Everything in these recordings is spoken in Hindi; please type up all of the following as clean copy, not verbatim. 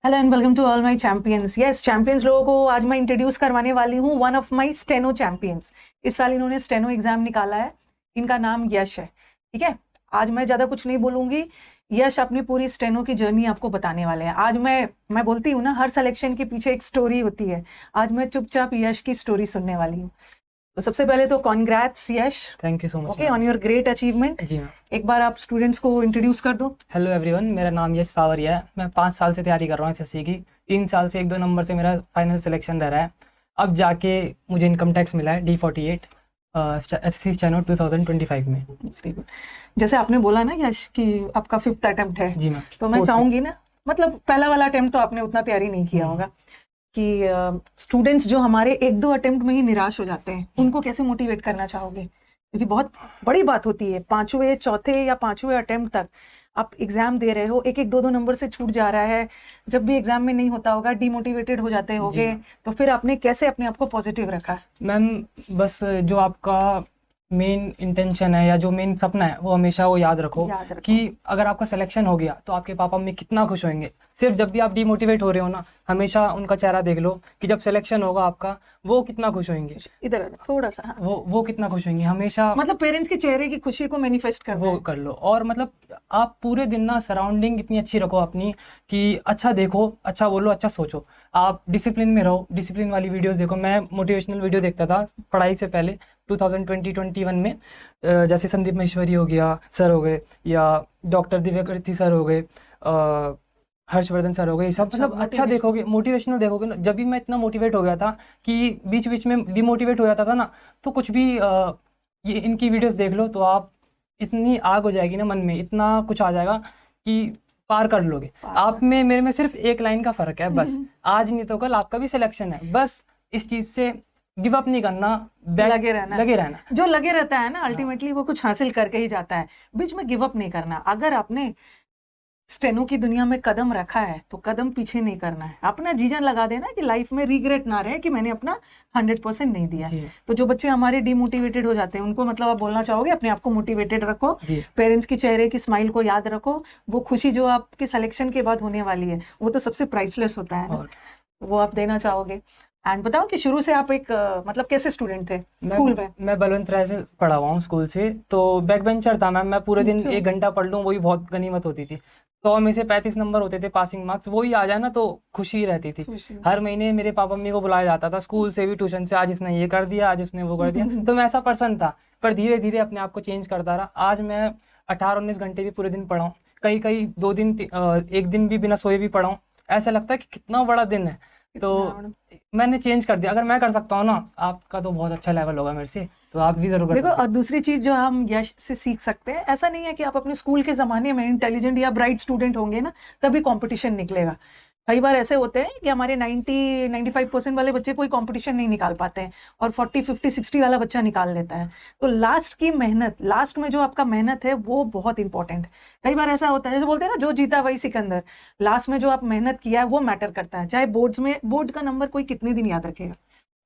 Hello and welcome to all my champions. Yes, champions लोगों को आज मैं इंट्रोड्यूस करवाने वाली हूँ one of my steno champions. इस साल इन्होंने स्टेनो एग्जाम निकाला है। इनका नाम यश है। ठीक है, आज मैं ज़्यादा कुछ नहीं बोलूँगी। यश अपनी पूरी स्टेनो की जर्नी आपको बताने वाले हैं। आज मैं बोलती हूँ ना, हर सिलेक्शन के पीछे एक स्टोरी होती है। आज मैं चुपचाप यश की स्टोरी सुनने वाली हूँ। तो सबसे पहले तो congrats Yash, thank you so much okay, on your great achievement. जी मैम। एक बार आप स्टूडेंट्स को इंट्रोड्यूस कर दो। हेलो एवरीवन, मेरा नाम यश सावरिया है। मैं 5 साल से तैयारी कर रहा हूँ एसएससी की। 3 साल से 1-2 नंबर से मेरा फाइनल सिलेक्शन रह रहा है। अब जाके मुझे इनकम टैक्स मिला है D48 एसएससी स्टेनो 2025 में। Very good. जैसे आपने बोला ना यश कि आपका 5th अटेम्प्ट है, जी मैम। तो मैं चाहूंगी ना, मतलब पहला वाला अटेम्प्ट तो आपने उतना तैयारी नहीं किया होगा कि स्टूडेंट्स जो हमारे 1-2 अटेम्प्ट में ही निराश हो जाते हैं, उनको कैसे मोटिवेट करना चाहोगे? क्योंकि बहुत बड़ी बात होती है, 5वें, चौथे या 5वें अटेम्प्ट तक आप एग्जाम दे रहे हो, 1-1, 2-2 नंबर से छूट जा रहा है। जब भी एग्जाम में नहीं होता होगा, डिमोटिवेटेड हो जाते होगे, तो फिर आपने कैसे अपने आप को पॉजिटिव रखा? मैम बस जो आपका मेन इंटेंशन है या जो मेन सपना है वो हमेशा वो याद रखो कि अगर आपका सिलेक्शन हो गया तो आपके पापा मम्मी कितना खुश होंगे। सिर्फ जब भी आप डिमोटिवेट हो रहे हो ना, हमेशा उनका चेहरा देख लो कि जब सिलेक्शन होगा आपका, वो कितना खुश होंगे। इधर थोड़ा सा, हाँ। वो कितना खुश होंगे हमेशा, मतलब पेरेंट्स के चेहरे की खुशी को मैनिफेस्ट कर वो कर लो। और मतलब आप पूरे दिन ना सराउंडिंग इतनी अच्छी रखो अपनी कि अच्छा देखो, अच्छा बोलो, अच्छा सोचो। आप डिसिप्लिन में रहो, डिसिप्लिन वाली वीडियोस देखो। मैं मोटिवेशनल वीडियो देखता था पढ़ाई से पहले 2020-21 में। जैसे संदीप महेश्वरी हो गया सर हो गए, या डॉक्टर दिव्यकृति सर हो गए, हर्षवर्धन सर हो गए, ये सब मतलब अच्छा देखोगे, मोटिवेशनल देखोगे ना। जब भी मैं इतना मोटिवेट हो गया था कि बीच बीच में डिमोटिवेट हो जाता था ना, तो कुछ भी ये इनकी वीडियोस देख लो तो आप इतनी आग हो जाएगी ना मन में, इतना कुछ आ जाएगा कि पार कर लोगे। आप में मेरे में सिर्फ एक लाइन का फर्क है बस। आज नहीं तो कल आपका भी सिलेक्शन है। बस इस चीज से गिव अप नहीं करना, लगे रहना। जो लगे रहता है ना, अल्टीमेटली वो कुछ हासिल करके ही जाता है। बीच में गिव अप नहीं करना। अगर आपने स्टेनो की दुनिया में कदम रखा है तो कदम पीछे नहीं करना है। अपना जी जान लगा देना कि लाइफ में रिग्रेट ना रहे कि मैंने अपना 100% नहीं दिया। तो जो बच्चे हमारे डिमोटिवेटेड हो जाते हैं, उनको मतलब आप बोलना चाहोगे अपने आप को मोटिवेटेड रखो, पेरेंट्स की चेहरे की स्माइल को याद रखो। वो खुशी जो आपके सिलेक्शन के बाद होने वाली है वो तो सबसे प्राइसलेस होता है ना, वो आप देना चाहोगे। एंड बताओ कि शुरू से आप एक मतलब कैसे स्टूडेंट थे स्कूल में? मैं बलवंत राय से पढ़ा हुआ हूँ स्कूल से, तो बैक बेंचर था मैम। मैं पूरे दिन 1 घंटा पढ़ लूँ वही बहुत गनीमत होती थी। 100 में से 35 नंबर होते थे पासिंग मार्क्स, वही आ जाए ना तो खुशी रहती थी। हर महीने मेरे पापा मम्मी को बुलाया जाता था, स्कूल से भी, ट्यूशन से। आज इसने ये कर दिया, आज इसने वो कर दिया। तो मैं ऐसा पर्सन था, पर धीरे धीरे अपने आप को चेंज करता रहा। आज मैं 18-19 घंटे भी पूरे दिन पढ़ा हूँ, कई 2 दिन 1 दिन भी बिना सोए भी पढ़ा हूँ। ऐसा लगता है कि कितना बड़ा दिन है। तो मैंने चेंज कर दिया। अगर मैं कर सकता हूँ ना, आपका तो बहुत अच्छा लेवल होगा मेरे से, तो आप भी जरूर देखो। और दूसरी चीज जो हम यश से सीख सकते हैं, ऐसा नहीं है कि आप अपने स्कूल के जमाने में इंटेलिजेंट या ब्राइट स्टूडेंट होंगे ना तभी कंपटीशन निकलेगा। कई बार ऐसे होते हैं कि हमारे 90-95% वाले बच्चे कोई कंपटीशन नहीं निकाल पाते हैं और 40-50-60 वाला बच्चा निकाल लेता है। तो लास्ट की मेहनत, लास्ट में जो आपका मेहनत है वो बहुत इंपॉर्टेंट है। कई बार ऐसा होता है, जैसे बोलते हैं ना, जो जीता वही सिकंदर। लास्ट में जो आप मेहनत किया है वो मैटर करता है। चाहे बोर्ड का नंबर कोई कितने दिन याद रखेगा,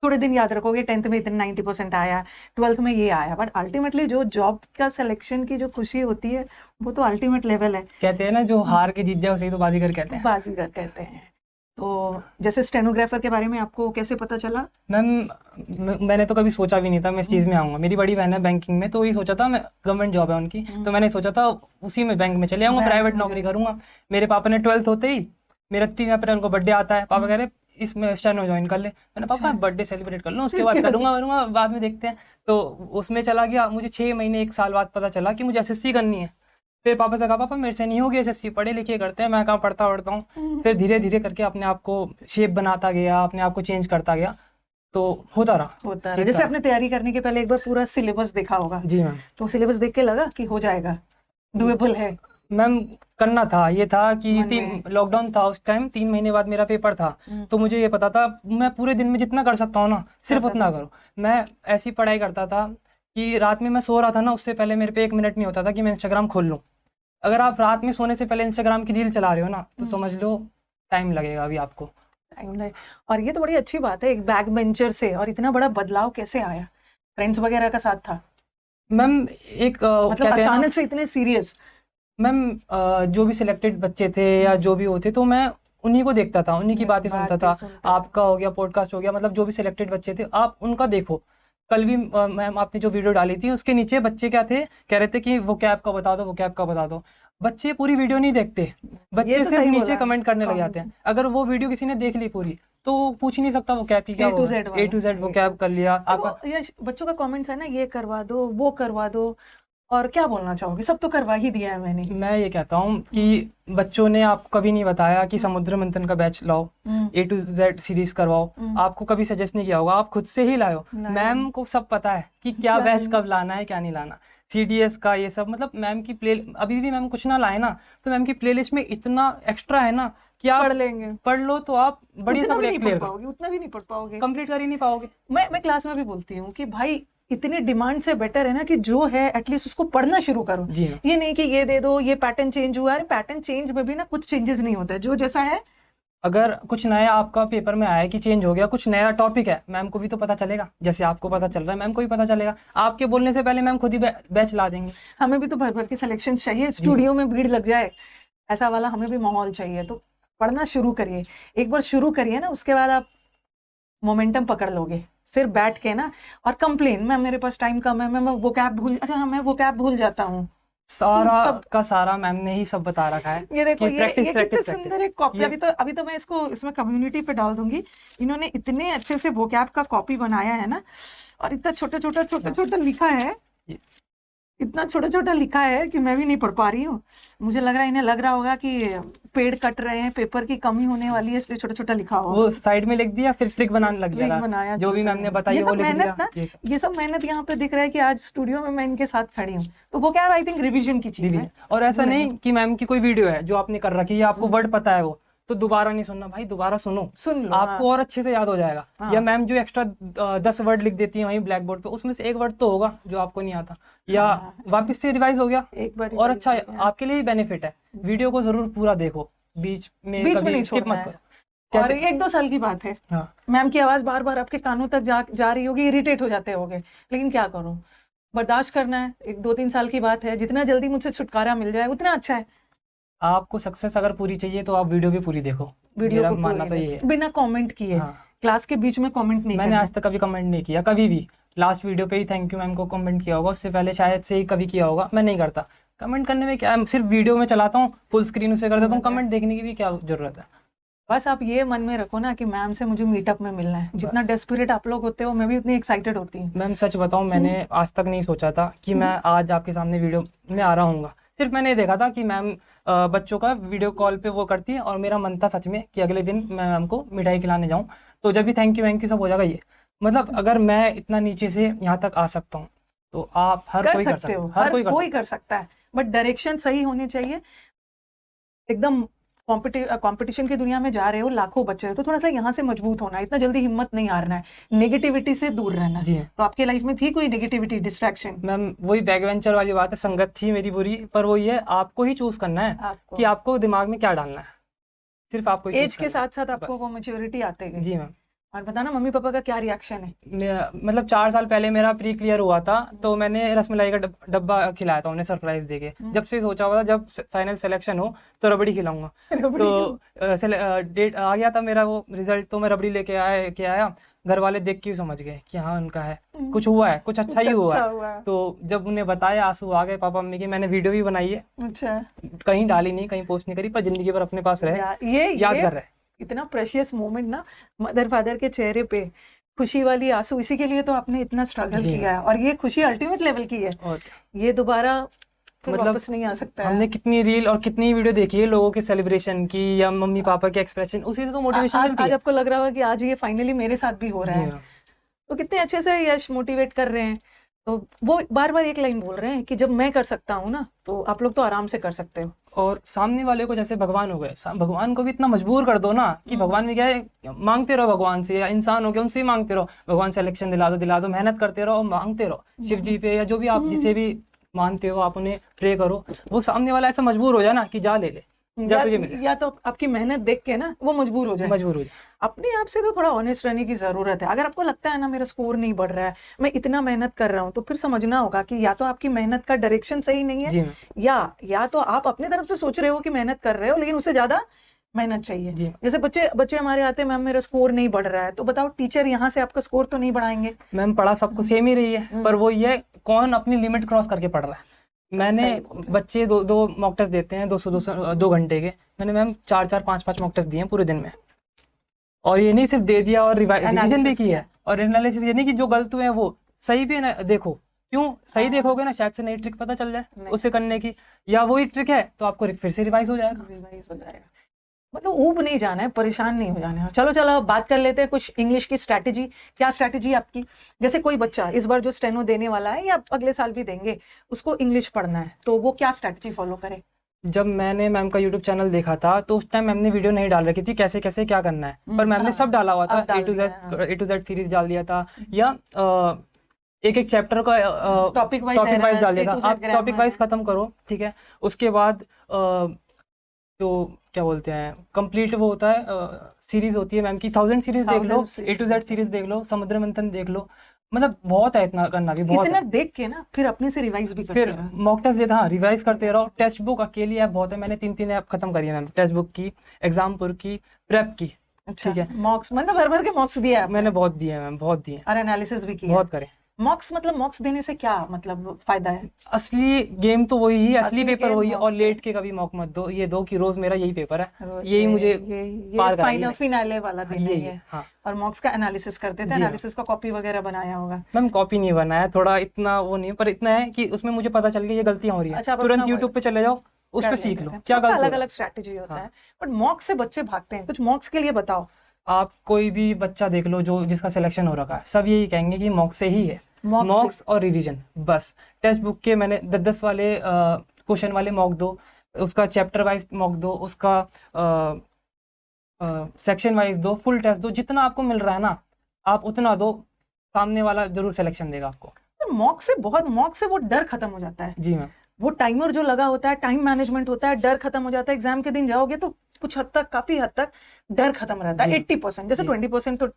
थोड़े दिन याद रखोगे, 10th में इतने 90% आया, 12th में ये आया, बट अल्टीमेटली जो जॉब का सिलेक्शन की जो खुशी होती है वो तो अल्टीमेट लेवल है। कहते हैं ना, जो हार के जीत जाए उसे तो बाजीगर कहते हैं। बाजीगर कहते हैं। तो जैसे स्टेनोग्राफर के बारे में आपको कैसे पता चला? मैम मैंने तो कभी सोचा भी नहीं था मैं इस चीज़ में आऊँगा। मेरी बड़ी बहन है बैंकिंग में, तो वही सोचा था, मैं गवर्नमेंट जॉब है उनकी, तो मैंने सोचा था उसी में बैंक में चले आऊँगा, प्राइवेट नौकरी करूँगा। मेरे पापा ने 12th होते ही, मेरा 3 अप्रैल को बर्थडे आता है, पापा कह रहे इसमें स्टेनो ज्वाइन कर ले। मैंने पापा बर्थडे सेलिब्रेट कर लो, उसके बाद करूँगा, बाद में देखते हैं। तो उसमें चला गया। मुझे 6 महीने 1 साल बाद पता चला कि मुझे एसएससी करनी है। फिर पापा से कहा, पापा मेरे से नहीं होगी एसएससी, पढ़े लिखे करते हैं। मैं कहाँ पढ़ता हूँ। फिर धीरे धीरे करके अपने आप को शेप बनाता गया, अपने आप को चेंज करता गया, तो होता रहा। जैसे आपने तैयारी करने के पहले एक बार पूरा सिलेबस देखा होगा? जी मैम। तो सिलेबस देख के लगा कि हो जाएगा, डुएबल है? मैम करना था, ये था कि लॉकडाउन था उस टाइम, 3 महीने बाद मेरा पेपर था। तो मुझे ये पता था मैं पूरे दिन में जितना कर सकता हूँ ना, सिर्फ उतना करो। मैं ऐसी पढ़ाई करता था कि रात में मैं सो रहा था ना, उससे पहले मेरे पे 1 मिनट नहीं होता था कि मैं इंस्टाग्राम खोल लूँ। अगर आप रात में सोने से पहले इंस्टाग्राम की रील चला रहे हो ना, तो समझ लो टाइम लगेगा अभी आपको। टाइम लगे। और ये तो बड़ी अच्छी बात है, एक बैक बेंचर से और इतना बड़ा बदलाव कैसे आया? फ्रेंड्स वगैरह का साथ था? मैम एक मतलब अचानक से इतने सीरियस? मैम जो भी सिलेक्टेड बच्चे थे या जो भी होते, तो मैं उन्हीं को देखता था, उन्हीं की बातें सुनता था। सुनता था। आपका हो गया, पॉडकास्ट हो गया, मतलब जो भी सिलेक्टेड बच्चे थे आप उनका देखो। कल भी मैम आपने जो वीडियो डाली थी उसके नीचे बच्चे क्या थे, कह रहे थे कि वो कैब का बता दो, वो कैब का बता दो। बच्चे पूरी वीडियो नहीं देखते, ये बच्चे तो सिर्फ सही नीचे बोला, कमेंट करने लग comment। जाते हैं। अगर वो वीडियो किसी ने देख ली पूरी तो वो पूछ ही नहीं सकता वो कैब की क्या A to Z A to Z वो कैब कर लिया आपका। देखो यश, बच्चों का कमेंट्स है ना, ये करवा दो, वो करवा दो, और क्या बोलना चाहोगे? सब तो करवा ही दिया है मैंने। मैं ये कहता हूँ कि बच्चों ने आपको कभी नहीं बताया कि समुद्र मंथन का बैच लाओ, ए टू जेड सीरीज करवाओ, आपको कभी सजेस्ट नहीं किया होगा, आप खुद से ही लाओ। मैम को सब पता है कि क्या बैच कब लाना है क्या नहीं लाना, CDS का ये सब। मतलब मैम की प्ले, अभी भी मैम कुछ ना लाए ना तो मैम की प्लेलिस्ट में इतना एक्स्ट्रा है ना कि आप पढ़ लेंगे, पढ़ लो तो आप बढ़िया उतना से भी नहीं क्लियर पढ़ पाओगे, उतना भी नहीं पढ़ पाओगे, कंप्लीट कर ही नहीं पाओगे। मैं क्लास में भी बोलती हूँ कि भाई इतनी डिमांड से बेटर है ना कि जो है एटलीस्ट उसको पढ़ना शुरू करो। जी मैम। ये नहीं कि ये दे दो, ये पैटर्न चेंज हुआ। अरे पैटर्न चेंज में भी ना कुछ चेंजेस नहीं होता है, जो जैसा है। अगर कुछ नया आपका पेपर में आया है कि चेंज हो गया, कुछ नया टॉपिक है, मैम को भी तो पता चलेगा। जैसे आपको पता चल रहा है मैम को भी पता चलेगा। आपके बोलने से पहले मैम खुद ही बैच ला देंगे। हमें भी तो भर भर के सिलेक्शन चाहिए, स्टूडियो में भीड़ लग जाए, ऐसा वाला हमें भी माहौल चाहिए। तो पढ़ना शुरू करिए, एक बार शुरू करिए ना, उसके बाद आप मोमेंटम पकड़ लोगे। सिर्फ बैठ के ना और कंप्लेन, मैम मेरे पास टाइम कम है, मैं वो कैब भूल, अच्छा हाँ मैं वो कैब भूल जाता हूँ। सारा सब का सारा मैम ने ही सब बता रखा है ये देखो, कि ये प्रैक्टिस कितने प्रैक्टिस सुंदर प्रैक्टिस। एक कॉपी। अभी तो मैं इसको इसमें कम्युनिटी पे डाल दूंगी। इन्होंने इतने अच्छे से वोकैब का कॉपी बनाया है ना, और इतना छोटा छोटा लिखा है, ये- इतना छोटा छोटा लिखा है कि मैं भी नहीं पढ़ पा रही हूँ। मुझे लग रहा है इन्हें लग रहा होगा कि पेड़ कट रहे हैं, पेपर की कमी होने वाली है, इसलिए छोटा छोटा लिखा होगा। वो साइड में लिख दिया, फिर ट्रिक बनाने लग ट्रिक गया बनाया, जो भी मैम ने बताई ये वो सब लिख मेहनत दिया। ना, ये सब ये सब मेहनत यहाँ पे दिख रहा है कि आज स्टूडियो में मैं इनके साथ खड़ी हूँ। तो वो क्या, आई थिंक रिविजन की चीज है। और ऐसा नहीं कि मैम की कोई वीडियो है जो आपने कर रखी है, आपको वर्ड पता है वो तो दोबारा नहीं सुनना भाई, दोबारा सुनो, सुन लो, आपको और अच्छे से याद हो जाएगा। या मैम जो एक्स्ट्रा 10 वर्ड लिख देती है वहीं ब्लैक बोर्ड पे, उसमें से एक वर्ड तो होगा जो आपको नहीं आता, या वापस से रिवाइज हो गया एक बार और अच्छा आपके लिए ही बेनिफिट है। वीडियो को जरूर पूरा देखो, बीच में नहीं स्किप छोड़ना मत है। करो। और 1-2 साल की बात है, हाँ मैम की आवाज बार बार आपके कानों तक जा रही होगी, इरिटेट हो जाते होगे, लेकिन क्या करो, बर्दाश्त करना है। 1-2-3 साल की बात है, जितना जल्दी मुझसे छुटकारा मिल जाए उतना अच्छा है। आपको सक्सेस अगर पूरी चाहिए तो आप वीडियो भी पूरी देखो। वीडियो मेरा को मानना तो पूरी ये है। बिना कमेंट किए, हाँ। क्लास के बीच में कमेंट नहीं मैंने करना। आज तक कभी कमेंट नहीं किया, कभी भी। लास्ट वीडियो पे ही थैंक यू मैम को कमेंट किया होगा, उससे पहले शायद से ही कभी किया होगा। मैं नहीं करता कमेंट करने में, क्या है, सिर्फ वीडियो में चलाता हूँ, फुल स्क्रीन उसे कर देता हूँ। कमेंट देखने की भी क्या जरूरत है। बस आप ये मन में रखो ना कि मैम से मुझे मीटअप में मिलना है। जितना डेस्परेट आप लोग होते हो, मैं भी उतनी एक्साइटेड होती हूँ। मैम सच बताऊँ, मैंने आज तक नहीं सोचा था कि मैं आज आपके सामने वीडियो में आ रहा हूँ। सिर्फ मैंने ये देखा था कि मैम बच्चों का वीडियो कॉल पे वो करती है, और मेरा मन था सच में कि अगले दिन मैं मैम को मिठाई खिलाने जाऊँ। तो जब भी थैंक यू सब हो जाएगा ये, मतलब अगर मैं इतना नीचे से यहाँ तक आ सकता हूँ तो आप हर कोई कर सकते हो, हर कोई कर सकता है, बट डायरेक्शन सही होनी चाहिए। एकदम कंपटीशन की दुनिया में जा रहे हो, लाखों बच्चे हो, तो थोड़ा सा यहाँ से मजबूत होना है, इतना जल्दी हिम्मत नहीं हारना है, नेगेटिविटी से दूर रहना है। जी। तो आपके लाइफ में थी कोई नेगेटिविटी, डिस्ट्रैक्शन? मैम वही बैक वेंचर वाली बात है, संगत थी मेरी बुरी, पर वही है, आपको ही चूज करना है आपको कि आपको दिमाग में क्या डालना है, सिर्फ आपको ही एज choose के करना है। साथ साथ आपको बस। वो मैच्योरिटी आते गई। जी मैम। और बताना मम्मी पापा का क्या रिएक्शन है? मतलब 4 साल पहले मेरा प्री क्लियर हुआ था, तो मैंने रसमलाई का डब्बा खिलाया था उन्हें सरप्राइज देके। जब से सोचा हुआ था जब फाइनल सिलेक्शन हो तो रबड़ी खिलाऊंगा। तो डेट आ गया था मेरा वो रिजल्ट, तो मैं रबड़ी लेके आया। घर वाले देख के ही समझ गए कि हाँ उनका है, कुछ हुआ है, कुछ अच्छा ही हुआ है। तो जब उन्हें बताया, आंसू आ गए पापा मम्मी के। मैंने वीडियो भी बनाई है, अच्छा, कहीं डाली नहीं, कहीं पोस्ट नहीं करी, पर जिंदगी भर अपने पास रहे, याद कर रहे। इतना प्रेशियस मोमेंट ना, मदर फादर के चेहरे पे खुशी वाली आंसू, इसी के लिए तो आपने इतना स्ट्रगल किया है, और ये खुशी अल्टीमेट लेवल की है। और ये दोबारा फिर मतलब वापस नहीं आ सकता है। हमने कितनी रील और कितनी वीडियो देखी है लोगों के सेलिब्रेशन की, या मम्मी पापा के एक्सप्रेशन, उसी से तो मोटिवेशन मिलती आज है। आपको लग रहा होगा कि आज ये फाइनली मेरे साथ भी हो रहा है। तो कितने अच्छे से यश मोटिवेट कर रहे हैं। तो वो बार बार एक लाइन बोल रहे हैं कि जब मैं कर सकता हूँ ना, तो आप लोग तो आराम से कर सकते हो। और सामने वाले को जैसे भगवान हो गए, भगवान को भी इतना मजबूर कर दो ना कि भगवान भी क्या है, मांगते रहो भगवान से, या इंसान हो गया उनसे ही मांगते रहो, भगवान से इलेक्शन दिला दो, मेहनत करते रहो और मांगते रहो शिव जी पे, या जो भी आप जिसे भी मानते हो आप उन्हें प्रे करो। वो सामने वाला ऐसा मजबूर हो जाए ना कि जा ले तुझे मिले, या तो आपकी मेहनत देख के ना वो मजबूर हो जाए। अपने आप से तो थोड़ा ऑनेस्ट रहने की जरूरत है। अगर आपको लगता है ना मेरा स्कोर नहीं बढ़ रहा है, मैं इतना मेहनत कर रहा हूँ, तो फिर समझना होगा कि या तो आपकी मेहनत का डायरेक्शन सही नहीं है, या तो आप अपने तरफ से सोच रहे हो कि मेहनत कर रहे हो, लेकिन उससे ज्यादा मेहनत चाहिए। जी जैसे बच्चे बच्चे हमारे आते हैं, मैम मेरा स्कोर नहीं बढ़ रहा है, तो बताओ टीचर यहाँ से आपका स्कोर तो नहीं बढ़ाएंगे। मैम, पढ़ा सबको सेम ही रही है, पर वो ये कौन अपनी लिमिट क्रॉस करके पढ़ रहा है। मैंने सही बोल रहे हैं। बच्चे दो मॉक टेस्ट देते हैं 2 घंटे के, मैंने मैम 4 5 मॉक टेस्ट दिए हैं पूरे दिन में। और ये नहीं सिर्फ दे दिया और रिवीजन भी Analysis किया है, और एनालिसिस ये नहीं कि जो गलत हुए हैं वो सही भी है ना, देखो क्यों सही देखोगे ना, शायद से नई ट्रिक पता चल जाए उसे करने की, या वही ट्रिक है तो आपको फिर से रिवाइज हो जाएगा। रिवाइज हो जाएगा। मतलब ऊब नहीं जाना है, परेशान नहीं हो जाना है। चलो चलो अब बात कर लेते हैं कुछ इंग्लिश की स्ट्रैटेजी। क्या स्ट्रैटेजी आपकी? जैसे कोई बच्चा इस बार जो स्टेनो देने वाला है या अगले साल भी देंगे, उसको इंग्लिश पढ़ना है, तो वो क्या स्ट्रैटेजी फॉलो करे? जब मैंने मैम का यूट्यूब चैनल देखा था तो उस टाइम मैम ने वीडियो नहीं डाल रखी थी कैसे कैसे क्या करना है, पर मैम ने सब डाला हुआ था, अब डाल A to Z सीरीज डाल दिया था, या एक एक चैप्टर का टॉपिक वाइज वाइज डाल दिया था। आप टॉपिक वाइज खत्म करो, ठीक है, उसके बाद तो क्या बोलते हैं कंप्लीट वो होता है, सीरीज होती है मैम की 1000 सीरीज देख लो, A to Z सीरीज देख लो, समुद्र मंथन देख लो, मतलब बहुत है, इतना करना भी बहुत इतना है। देख के ना फिर अपने से रिवाइज भी करते फिर रहो। मॉक टेस्ट देता, हाँ रिवाइज करते रहो। टेक्स्ट बुक अकेली ऐप बहुत है, मैंने 3 ऐप खत्म करी है मैम, टेक्स्ट बुक की, एग्जामपुर की, प्रेप की। अच्छा, ठीक है, मॉक्स मतलब भर भर के मॉक्स दिया है मैंने बहुत दिए मैम, बहुत दिए, और एनालिसिस भी किया। बहुत करे। मॉक्स मतलब मॉक्स देने से क्या मतलब फायदा है? असली गेम तो वही है, असली असली पेपर game वही है, और mocks है। लेट के कभी मॉक मत दो, ये दो कि रोज मेरा यही पेपर है, रोज यही मुझे ये पार कराइए। फाइनल फिनाले वाला दिन यही है। हाँ और मॉक्स का एनालिसिस करते थे, जी हाँ। एनालिसिस का कॉपी वगैरह बनाया होगा। मैम कॉपी नहीं बनाया, थोड़ा इतना वो नहीं है, पर इतना है कि उसमें मुझे पता चल गया ये गलतियां हो रही है, अच्छा, आप तुरंत अपना यूट्यूब पे चले जाओ, उस पे सीख लो क्या गलत हो अलग रहा है। अलग स्ट्रैटेजी होता हाँ। है, बट मॉक्स से बच्चे भागते हैं। कुछ मॉक्स के लिए बताओ। आप कोई भी बच्चा देख लो जो जिसका सिलेक्शन हो रखा है, सब यही कहेंगे कि मॉक से ही है, Mock मॉक्स और रिवीजन बस। टेक्स्ट बुक के मैंने 10 वाले क्वेश्चन वाले मॉक दो, उसका चैप्टर वाइज मॉक दो, उसका सेक्शन वाइज दो, फुल टेस्ट दो, जितना आपको मिल रहा है ना आप उतना दो, सामने वाला जरूर सिलेक्शन देगा आपको। मॉक से वो डर खत्म हो जाता है। जी मैम, वो टाइमर जो लगा होता है, टाइम मैनेजमेंट होता है, डर खत्म हो जाता है। एग्जाम के दिन जाओगे तो कुछ हद तक, काफी हद तक डर खत्म रहता है। 80%, जैसे 20% तो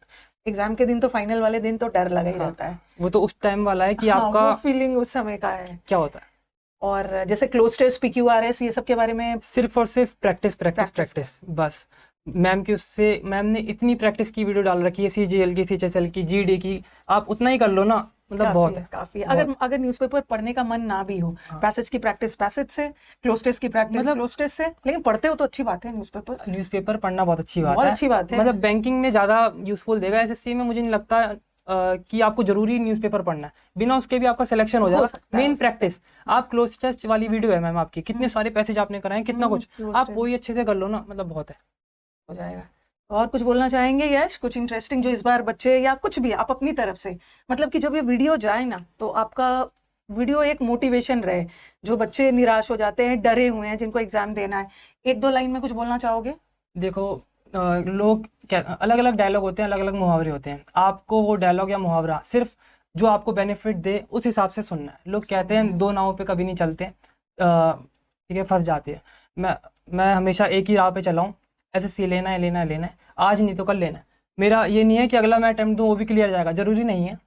एग्जाम के दिन, तो फाइनल वाले दिन तो डर लगा ही रहता है। वो तो उस टाइम वाला है कि हाँ, आपका वो फीलिंग उस समय का है। क्या होता है। और जैसे क्लोज टेस्ट, PQRS, ये सब के बारे में सिर्फ और सिर्फ प्रैक्टिस बस। मैम की उससे मैम ने इतनी प्रैक्टिस की वीडियो डाल रखी है, CGL की, CHSL की, GD की, आप उतना ही कर लो ना, मतलब बहुत है। काफी है। अगर न्यूज़पेपर पढ़ने का मन ना भी हो, पैसेज की प्रैक्टिस पैसेज से, क्लोज टेस्ट की प्रैक्टिस मतलब क्लोज टेस्ट से, लेकिन पढ़ते हो तो अच्छी बात है। न्यूज़पेपर पढ़ना बहुत अच्छी बात बहुत है, अच्छी बात है। मतलब बैंकिंग में ज़्यादा यूजफुल देगा। SSC में मुझे नहीं लगता कि आपको जरूरी न्यूज़पेपर पढ़ना है, बिना उसके भी आपका सिलेक्शन हो जाएगा। मेन प्रैक्टिस, आप क्लोज टेस्ट वाली वीडियो है मैम आपकी, कितने सारे पैसेज आपने कराए, कितना कुछ, आप वही अच्छे से कर लो ना, मतलब बहुत है, हो जाएगा। और कुछ बोलना चाहेंगे यश, कुछ इंटरेस्टिंग जो इस बार बच्चे, या कुछ भी आप अपनी तरफ से, मतलब कि जब ये वीडियो जाए ना तो आपका वीडियो एक मोटिवेशन रहे, जो बच्चे निराश हो जाते हैं, डरे हुए हैं, जिनको एग्जाम देना है, 1-2 लाइन में कुछ बोलना चाहोगे? देखो लोग क्या अलग अलग डायलॉग होते हैं, अलग अलग मुहावरे होते हैं, आपको वो डायलॉग या मुहावरा सिर्फ जो आपको बेनिफिट दे उस हिसाब से सुनना है। लोग कहते हैं 2 नावों पे कभी नहीं चलते, ठीक है, फंस जाते हैं। मैं हमेशा एक ही राह पे चला हूँ, SSC लेना है, आज नहीं तो कल लेना है। मेरा ये नहीं है कि अगला मैं अटेम्प्ट दूँ वो भी क्लियर जाएगा, जरूरी नहीं है,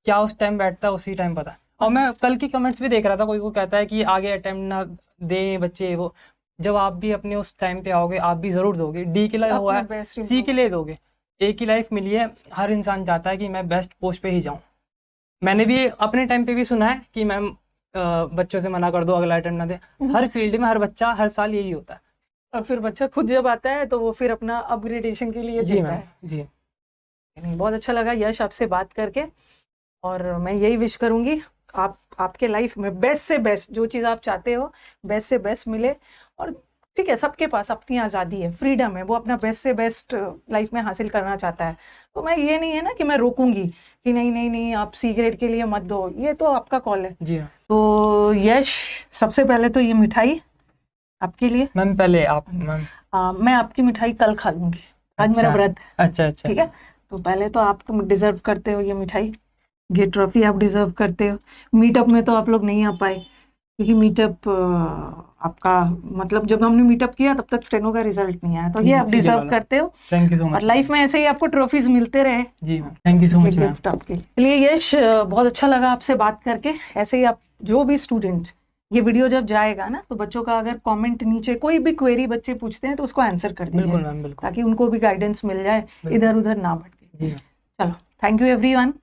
क्या उस टाइम बैठता है उसी टाइम पता है। और मैं कल की कमेंट्स भी देख रहा था, कोई को कहता है कि आगे अटेम्प्ट ना दें बच्चे, वो जब आप भी अपने उस टाइम पे आओगे आप भी जरूर दोगे। D के लिए हुआ है, C के लिए दोगे, एक ही लाइफ मिली है, हर इंसान चाहता है कि मैं बेस्ट पोस्ट पे ही जाऊँ। मैंने भी अपने टाइम पे भी सुना है कि मैम बच्चों से मना कर दो, अगला अटेम्प्ट ना दे। हर फील्ड में हर बच्चा हर साल यही होता है, और फिर बच्चा खुद जब आता है तो वो फिर अपना अपग्रेडेशन के लिए जी देता मैम है। जी। नहीं, बहुत अच्छा लगा यश आपसे बात करके, और मैं यही विश करूंगी आपके लाइफ में बेस्ट से बेस्ट, जो चीज़ आप चाहते हो बेस्ट से बेस्ट मिले। और ठीक है, सबके पास अपनी आज़ादी है, फ्रीडम है, वो अपना बेस्ट से बेस्ट लाइफ में हासिल करना चाहता है। तो मैं ये नहीं है ना कि मैं रोकूंगी कि नहीं नहीं नहीं आप C ग्रेड के लिए मत दो, ये तो आपका कॉल है। जी हाँ। तो यश, सबसे पहले तो ये मिठाई आपके लिए। मैम पहले आप मैम, मैं आपकी मिठाई कल खा लूंगी, आज मेरा व्रत है। अच्छा ठीक है, तो पहले तो आप डिजर्व करते हो ये मिठाई, ये ट्रॉफी आप डिजर्व करते हो। मीटअप में तो आप लोग नहीं आ पाए, क्योंकि मीटअप आपका, मतलब जब हमने मीटअप किया तब तक स्टेनो का रिजल्ट नहीं आया, तो ये आप डिजर्व करते हो। थैंक यू सो और मच। लाइफ में ऐसे ही आपको ट्रॉफीज मिलते रहे। जी ma'am, thank you so much ma'am. Gift आपके लिए। यश, बहुत अच्छा लगा आपसे बात करके। ऐसे ही आप जो भी स्टूडेंट ये वीडियो जब जाएगा ना तो बच्चों का अगर कमेंट नीचे कोई भी क्वेरी बच्चे पूछते हैं तो उसको आंसर कर दीजिए, बिल्कुल मैम, बिल्कुल ताकि उनको भी गाइडेंस मिल जाए, इधर उधर ना भटके। जी मैम। चलो, थैंक यू एवरीवन।